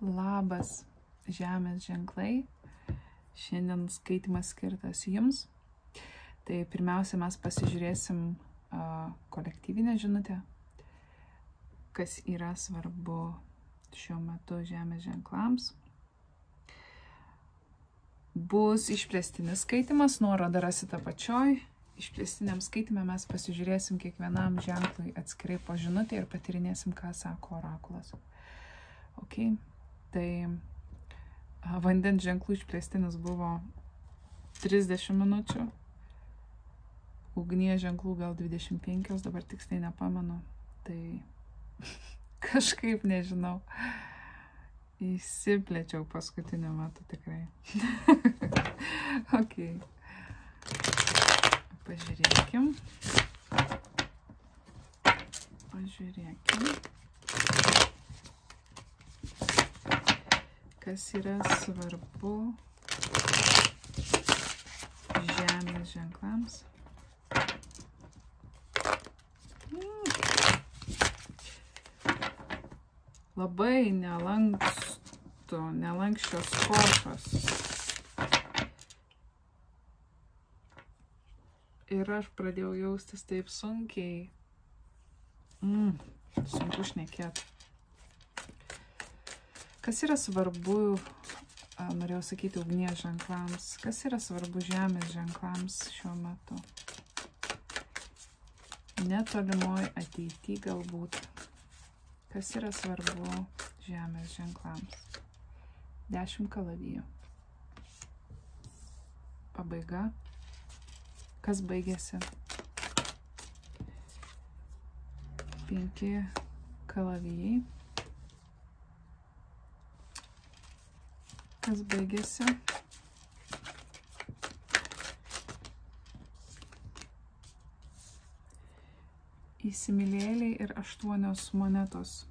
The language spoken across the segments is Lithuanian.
Labas žemės ženklai. Šiandien skaitimas skirtas jums. Tai pirmiausia, mes pasižiūrėsim kolektyvinę žinutę, kas yra svarbu šiuo metu žemės ženklams. Bus išplėstinis skaitimas, nuorodą rasite apačioj. Išplėstiniam skaitime mes pasižiūrėsim kiekvienam ženklui atskirai po žinutę ir patyrinėsim, ką sako orakulas. Okay. Tai vandens ženklų išplėstinis buvo 30 minučių, ugnies ženklų gal 25, dabar tiksliai nepamenu, tai kažkaip nežinau, įsiplėčiau paskutiniu metu tikrai. Okay. Pažiūrėkim. Kas yra svarbu žemės ženklams. Labai nelankščios košos. Ir aš pradėjau jaustis taip sunkiai. Sunku šnekėti. Kas yra svarbu, norėjau sakyti, ugnies ženklams, kas yra svarbu žemės ženklams šiuo metu? Netolimoj ateity galbūt. Kas yra svarbu žemės ženklams? 10 kalavijų. Pabaiga. Kas baigėsi? 5 kalavijai. Kas baigėsi? Įsimylėliai ir 8 monetos.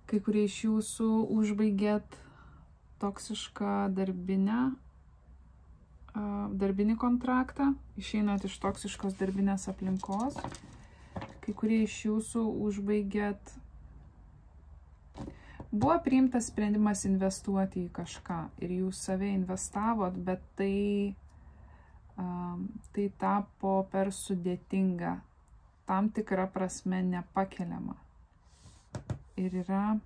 Kai kurie iš jūsų užbaigėt toksišką darbinį kontraktą, išeinat iš toksiškos darbinės aplinkos. Kai kurie iš jūsų užbaigėt Buvo priimtas sprendimas investuoti į kažką ir jūs save investavot, bet tai tapo per sudėtinga, tam tikra prasme nepakeliama. Ir yra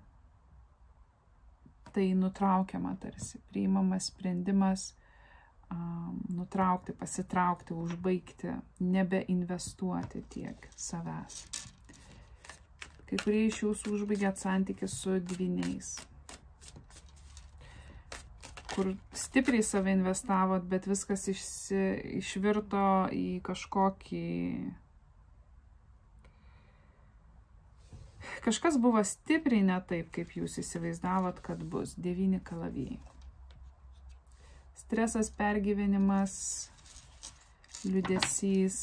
tai nutraukiama tarsi, priimamas sprendimas nutraukti, pasitraukti, užbaigti, nebeinvestuoti tiek savęs. Kai kurie iš jūsų užbaigėt santykį su dvyniais, kur stipriai save investavot, bet viskas išvirto į kažkokį... Kažkas buvo stipriai ne taip, kaip jūs įsivaizdavot, kad bus. 9 kalavijai. Stresas, pergyvenimas, liūdesys,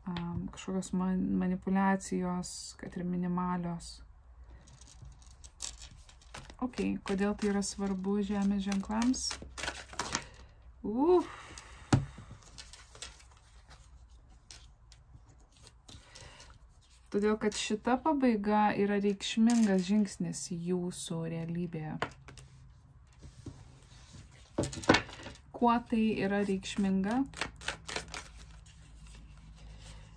kažkokios manipulacijos, kad ir minimalios. Ok, kodėl tai yra svarbu žemės ženklams? Todėl, kad šita pabaiga yra reikšmingas žingsnis jūsų realybėje. Kuo tai yra reikšminga?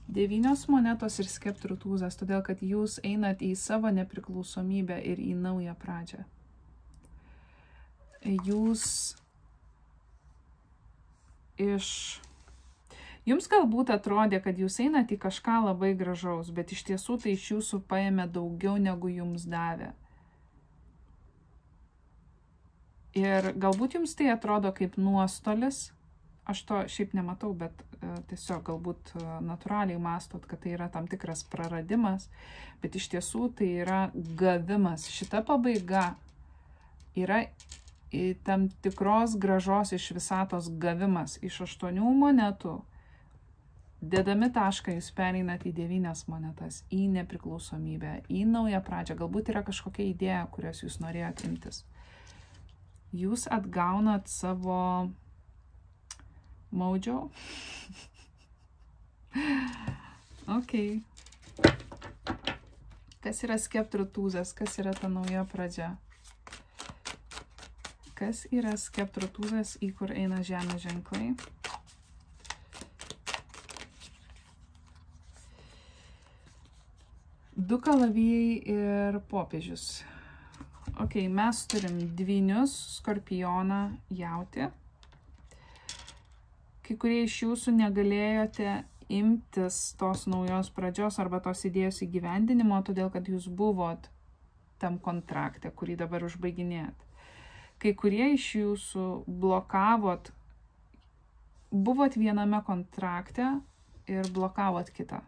9 monetos ir skeptrų tūzas, todėl kad jūs einat į savo nepriklausomybę ir į naują pradžią. Jums galbūt atrodė, kad jūs einat į kažką labai gražaus, bet iš tiesų tai iš jūsų paėmė daugiau negu jums davė. Ir galbūt jums tai atrodo kaip nuostolis. Aš to šiaip nematau, bet tiesiog galbūt natūraliai mąstot, kad tai yra tam tikras praradimas, bet iš tiesų tai yra gavimas. Šita pabaiga yra tam tikros gražos iš visatos gavimas. Iš 8 monetų, dėdami tašką, jūs pereinat į 9 monetas, į nepriklausomybę, į naują pradžią. Galbūt yra kažkokia idėja, kurios jūs norėjot imtis. Jūs atgaunat savo mojo. Ok. Kas yra skeptratūzas? Kas yra ta nauja pradžia? Kas yra skeptratūzas, į kur eina žemės ženklai? Du kalavijai ir popiežius. Ok, mes turim dvynius, skorpioną, jautį. Kai kurie iš jūsų negalėjote imtis tos naujos pradžios arba tos idėjos įgyvendinimo, todėl kad jūs buvot tam kontrakte, kurį dabar užbaiginėjat. Kai kurie iš jūsų blokavot, buvot viename kontrakte ir blokavot kitą.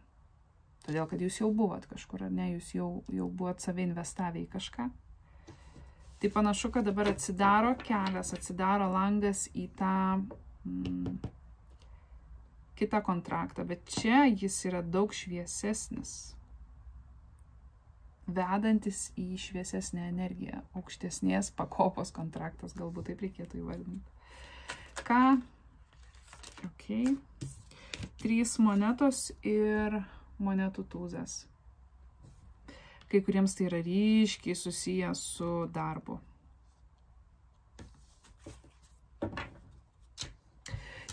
Todėl, kad jūs jau buvot kažkur, ar ne, jūs jau buvot save investavę į kažką. Tai panašu, kad dabar atsidaro kelias, atsidaro langas į tą kitą kontraktą, bet čia jis yra daug šviesesnis, vedantis į šviesesnę energiją, aukštesnės pakopos kontraktas, galbūt taip reikėtų įvardinti. Ką? Ok. 3 monetos ir monetų tūzas. Kai kuriems tai yra ryškiai susijęs su darbu.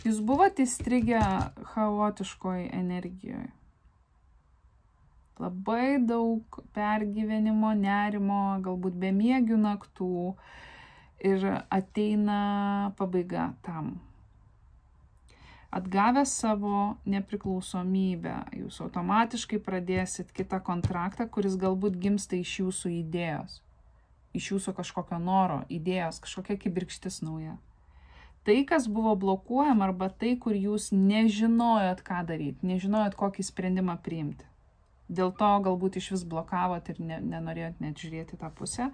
Jūs buvote įstrigę chaotiškoje energijoje. Labai daug pergyvenimo, nerimo, galbūt bemiegių naktų ir ateina pabaiga tam. Atgavę savo nepriklausomybę, jūs automatiškai pradėsit kitą kontraktą, kuris galbūt gimsta iš jūsų idėjos, iš jūsų kažkokio noro, idėjos, kažkokia kibirkštis nauja. Tai, kas buvo blokuojama, arba tai, kur jūs nežinojot, ką daryti, nežinojot, kokį sprendimą priimti. Dėl to galbūt iš vis blokavot ir nenorėjot net žiūrėti tą pusę.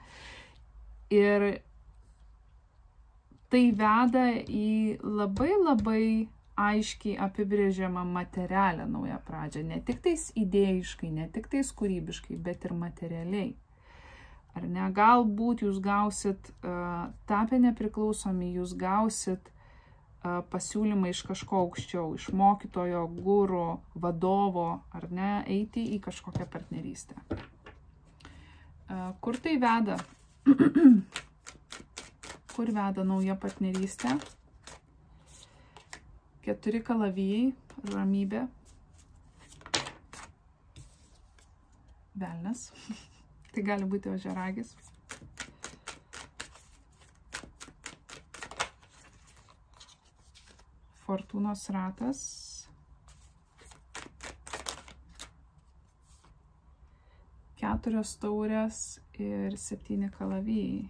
Ir tai veda į labai aiškiai apibrėžiamą materialią naują pradžią. Ne tik tais idėjiškai, ne tik tais kūrybiškai, bet ir materialiai. Ar ne? Galbūt jūs gausit tapę nepriklausomi, jūs gausit pasiūlymą iš kažko aukščiau, iš mokytojo, guru, vadovo, ar ne, eiti į kažkokią partnerystę. Kur tai veda? Kur veda nauja partnerystė? 4 kalavijai, ramybė, velnias, tai gali būti ožiaragis. Fortūnos ratas, 4 taurės ir 7 kalavijai.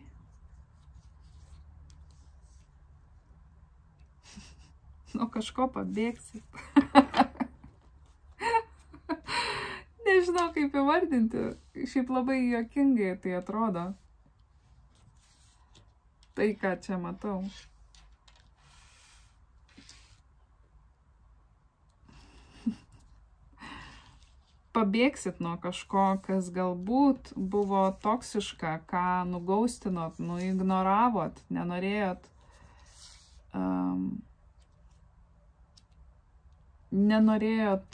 Nuo kažko pabėgsit. Nežinau, kaip įvardinti. Šiaip labai juokingai tai atrodo. Tai, ką čia matau. Pabėgsit nuo kažko, kas galbūt buvo toksiška, ką nugaustinot, nuignoravot, nenorėjot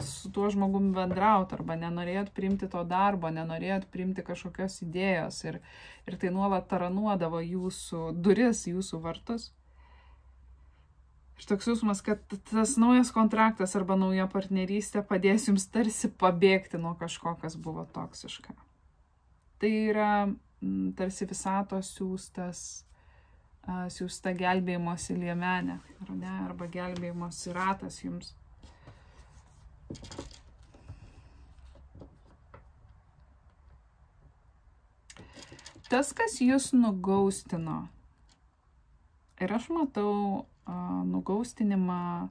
su tuo žmogumi bendrauti, arba nenorėjot priimti to darbo, nenorėjot priimti kažkokios idėjos ir tai nuolat taranuodavo jūsų duris, jūsų vartus. Ir toks jausmas, kad tas naujas kontraktas arba nauja partnerystė padės jums tarsi pabėgti nuo kažko, kas buvo toksiška. Tai yra tarsi visatos siųsta gelbėjimosi liemenė, arba gelbėjimosi ratas jums. Tas, kas jūs nugaustino, ir aš matau nugaustinimą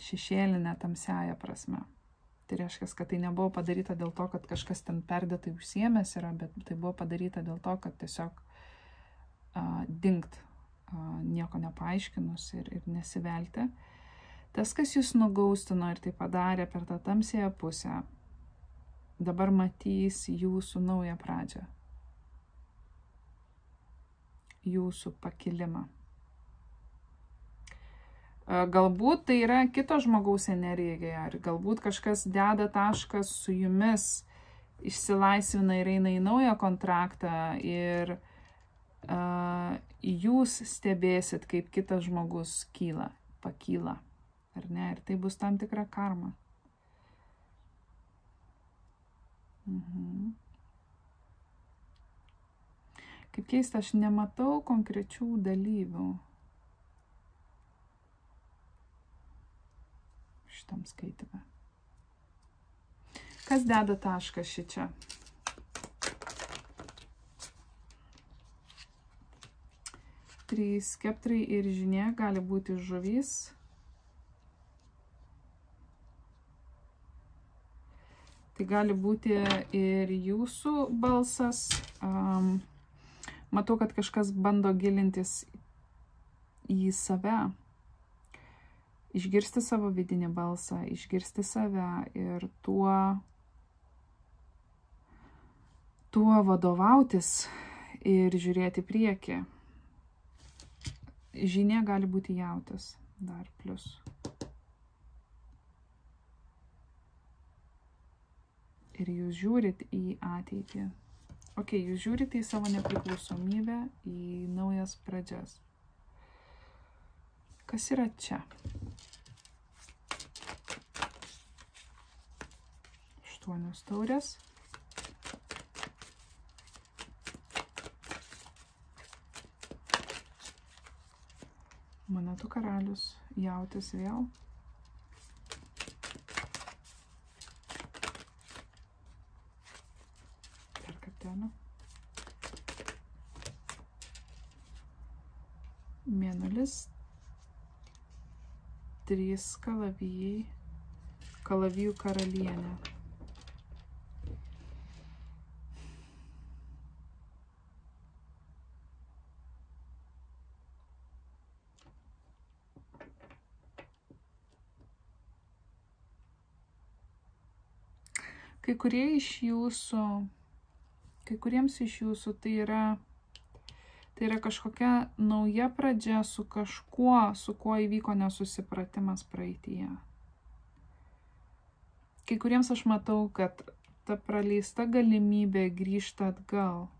šešėlinę tamsiąją prasme. Tai reiškia, kad tai nebuvo padaryta dėl to, kad kažkas ten perdėtai užsiėmęs yra, bet tai buvo padaryta dėl to, kad tiesiog dingt, nieko nepaaiškinus ir nesivelti. Tas, kas jūs nugaustino ir tai padarė per tą tamsiąją pusę, dabar matys jūsų naują pradžią. Jūsų pakilimą. Galbūt tai yra kito žmogaus energija, ar galbūt kažkas deda taškas su jumis išsilaisvina ir eina į naują kontraktą ir jūs stebėsit, kaip kitas žmogus pakyla, ar ne? Ir tai bus tam tikra karma. Kaip keista, aš nematau konkrečių dalyvių šitam skaitime. Kas deda tašką šičia? Trys skeptrai ir žinia, gali būti žuvys. Tai gali būti ir jūsų balsas. Matau, kad kažkas bando gilintis į save. Išgirsti savo vidinį balsą, išgirsti save ir tuo vadovautis ir žiūrėti priekį. Žinia gali būti jautis dar plius. Ir jūs žiūrit į ateitį. Ok, jūs žiūrite į savo nepriklausomybę, į naujas pradžias. Kas yra čia? 8 taurės. Monetų karalius, jautis vėl. Dar kartelį. Mėnulis. 3 kalavijai. Kalavijų karalienė. Kai kuriems iš jūsų tai yra kažkokia nauja pradžia su kažkuo, su kuo įvyko nesusipratimas praeityje. Kai kuriems aš matau, kad ta praleista galimybė grįžta atgal.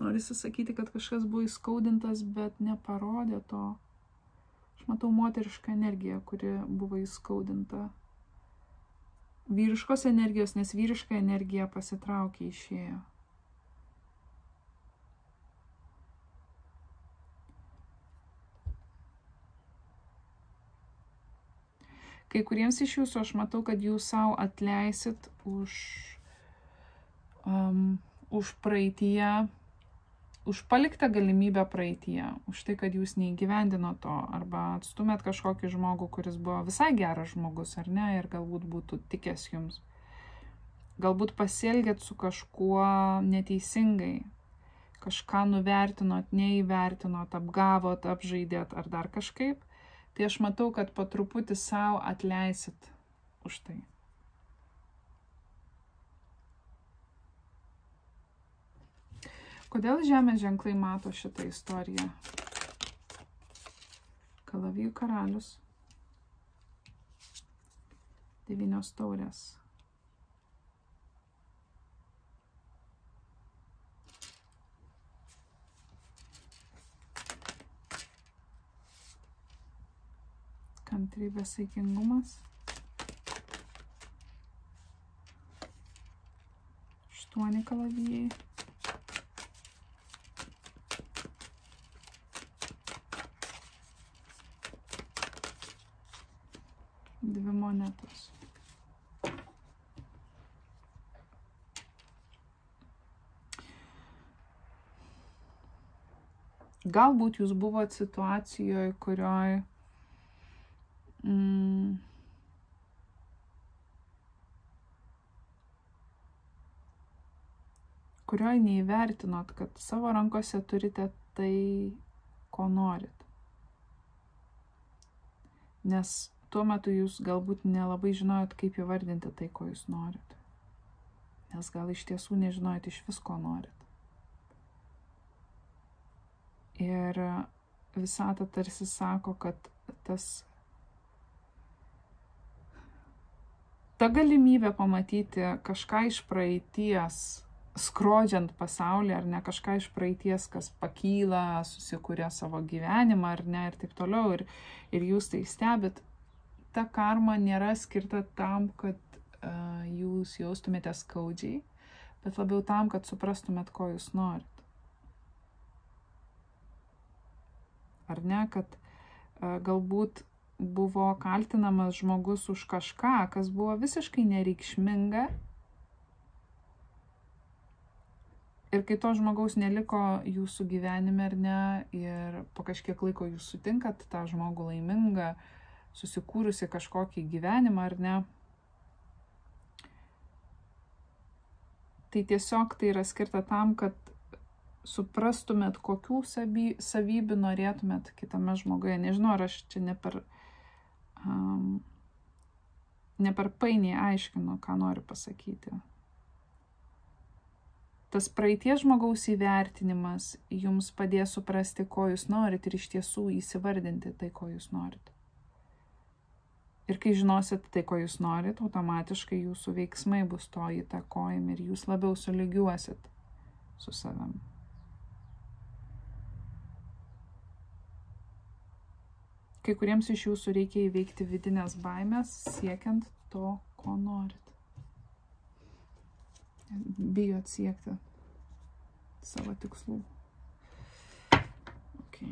Norisi sakyti, kad kažkas buvo įskaudintas, bet neparodė to. Matau moterišką energiją, kuri buvo įskaudinta. Vyriškos energijos, nes vyriška energija pasitraukė, išėjo. Kai kuriems iš jūsų aš matau, kad jūs savo atleisit už praeityje, už paliktą galimybę praeityje, už tai, kad jūs neįgyvendino to, arba atstumėt kažkokį žmogų, kuris buvo visai geras žmogus, ar ne, ir galbūt būtų tikęs jums. Galbūt pasielgėt su kažkuo neteisingai, kažką nuvertinot, neįvertinot, apgavot, apžaidėt ar dar kažkaip, tai aš matau, kad po truputį savo atleisit už tai. Kodėl žemės ženklai mato šitą istoriją? Kalavijų karalius. 9 taurės. Kantrybės, saikingumas. 8 kalavijai. Dvi monetos. Galbūt jūs buvote situacijoje, kurioje neįvertinot, kad savo rankose turite tai, ko norit. Nes tuo metu jūs galbūt nelabai žinojot, kaip įvardinti tai, ko jūs norit. Nes gal iš tiesų nežinojot iš vis, ko norit. Ir visata tarsi sako, kad ta galimybė pamatyti kažką iš praeities, skrodžiant pasaulį, ar ne, kažką iš praeities, kas pakyla, susikūrė savo gyvenimą, ar ne, ir taip toliau, ir jūs tai stebit, ta karma nėra skirta tam, kad jūs jaustumėte skaudžiai, bet labiau tam, kad suprastumėt, ko jūs norit. Ar ne, kad galbūt buvo kaltinamas žmogus už kažką, kas buvo visiškai nereikšminga. Ir kai to žmogaus neliko jūsų gyvenime, ar ne, ir po kažkiek laiko jūs sutinkat tą žmogų laimingą, susikūrusi kažkokį gyvenimą, ar ne, tai tiesiog tai yra skirta tam, kad suprastumėt, kokių savybių norėtumėt kitame žmoguje. Nežinau, ar aš čia ne per painiai aiškinu, ką noriu pasakyti. Tas praeities žmogaus įvertinimas jums padės suprasti, ko jūs norit ir iš tiesų įsivardinti tai, ko jūs norit. Ir kai žinosit tai, ko jūs norit, automatiškai jūsų veiksmai bus to įtakojami ir jūs labiau sulygiuosit su savim. Kai kuriems iš jūsų reikia įveikti vidinės baimės, siekiant to, ko norit. Bijot siekti savo tikslų. Okay.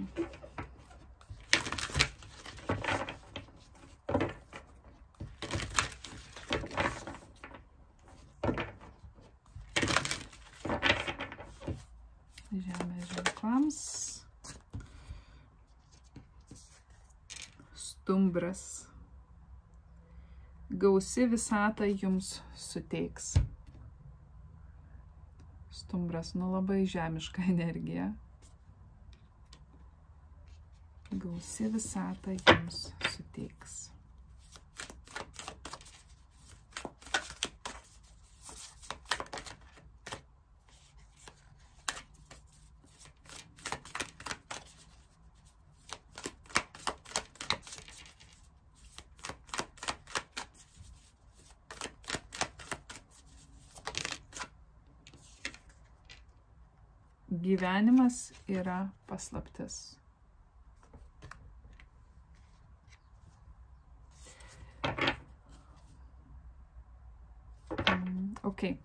Žemės ženklams. Stumbras. Gausi visata jums suteiks. Stumbras, labai žemiška energija. Gausi visata jums suteiks. Gyvenimas yra paslaptis. Okay.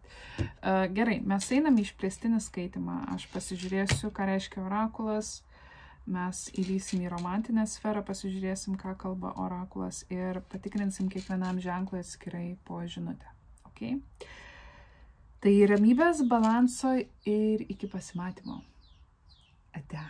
Gerai, mes einame į išplėstinį skaitymą. Aš pasižiūrėsiu, ką reiškia orakulas. Mes įlysim į romantinę sferą, pasižiūrėsim, ką kalba orakulas ir patikrinsim kiekvienam ženklui atskirai po žinutę. Okay? Tai ramybės, balanso ir iki pasimatymo. Ate.